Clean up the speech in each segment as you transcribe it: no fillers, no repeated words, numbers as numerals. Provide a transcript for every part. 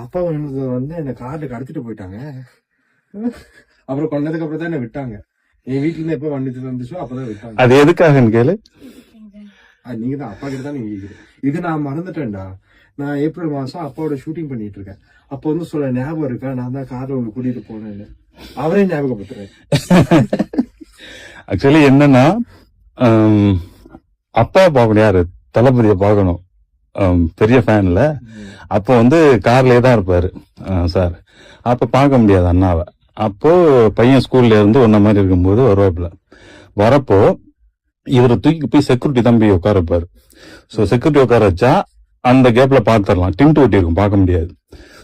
அப்பா வந்து என்ன கார்ல கடத்திட்டு போயிட்டாங்க. அப்புறம் கொண்டதுக்கு அப்புறம் தான் என்ன விட்டாங்க. என் வீட்டுல இருந்து எப்ப வண்டி வந்துச்சோ அப்பதான் விட்டாங்க. அது எதுக்காகன்னு கேளு. நீங்க தான் அப்பா கிட்ட தான் நீங்க கேக்குறீங்க. இது நான் மறந்துட்டேன்டா. நான் ஏப்ரல் மாசம் அப்பாவோட ஷூட்டிங் பண்ணிட்டு இருக்கேன். அப்போ வந்து சொல்ல ஞாபகம் இருக்கா, நான் தான் கார்ல உங்களை கூட்டிட்டு போனேன்னு. அவரே ஞாபகப்படுத்துறேன். ஆக்சுவலி என்னன்னா, அப்பா பார்க்கணும், யாரு தளபதியை பார்க்கணும், பெரிய ஃபேன்ல. அப்போ வந்து கார்லயே தான் இருப்பாரு சார். அப்ப பார்க்க முடியாது அண்ணாவை. அப்போ பையன் ஸ்கூல்ல இருந்து ஒன்ன மாதிரி இருக்கும்போது வருவாப்புல. வரப்போ இவரை தூக்கி போய் செக்யூரிட்டி தான் போய் உட்கார வைப்பாரு. ஸோ செக்யூரிட்டி உட்கார வச்சா அந்த கேப்ல பாத்துரலாம், டிண்ட் ஒட்டி இருக்கும், பார்க்க முடியாது.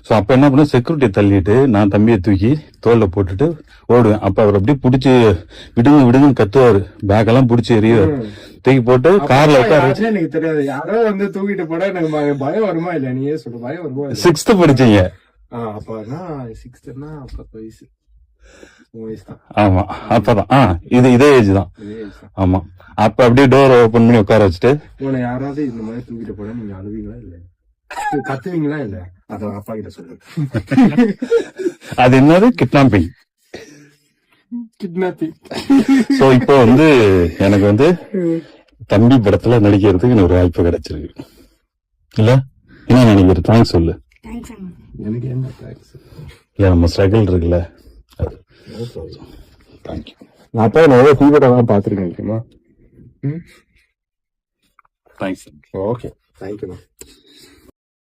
ஸோ அப்ப என்ன பண்ண, செக்யூரிட்டி தள்ளிட்டு நான் தம்பியை தூக்கி தோல்ல போட்டுட்டு ஓடுவேன். அப்ப அவர் அப்படியே பிடிச்சி விடுங்க விடுங்கன்னு கத்துவாரு, பேக் எல்லாம் பிடிச்சி எறிவாரு. தூக்கி போட்டு கார்ல உட்கார. எனக்கு தெரியாது, யாரோ வந்து தூக்கிட்டு போட எனக்கு பயம் வருமா இல்ல, நீயே சொல்லு, பயம் வருமா? 6th படிச்சீங்க. அப்பனா 6th-னா 10 வயசு. ஆமா, அப்பதான் இதே ஏஜ் தான். ஆமா, அப்ப அப்படியே டோர் ஓபன் பண்ணி உட்கார வச்சுட்டு, உன்னை யாராவது இந்த மாதிரி தூக்கிட்டு போனா நீங்க அழுவீங்களா இல்ல கத்துவீங்களா இல்ல? அத அப்பா கிட்ட சொல்லு. அது என்னது, கிட்னாப்பிங். சோ இப்போ வந்து எனக்கு வந்து தம்பி படத்துல நடிக்கிறதுக்கு ஒரு வாய்ப்பு கிடைச்சிருக்கு இல்ல, என்ன நினைக்கிற? தேங்க்ஸ் சொல்லு. எனக்கு என்ன தேங்க்ஸ் இல்ல, நம்ம ஸ்ட்ரகிள் இருக்குல்ல. தேங்க்யூ. நான் அப்பா நிறைய தீவிரம் பாத்துருக்கேன். தேங்க்ஸ். Okay, thank you.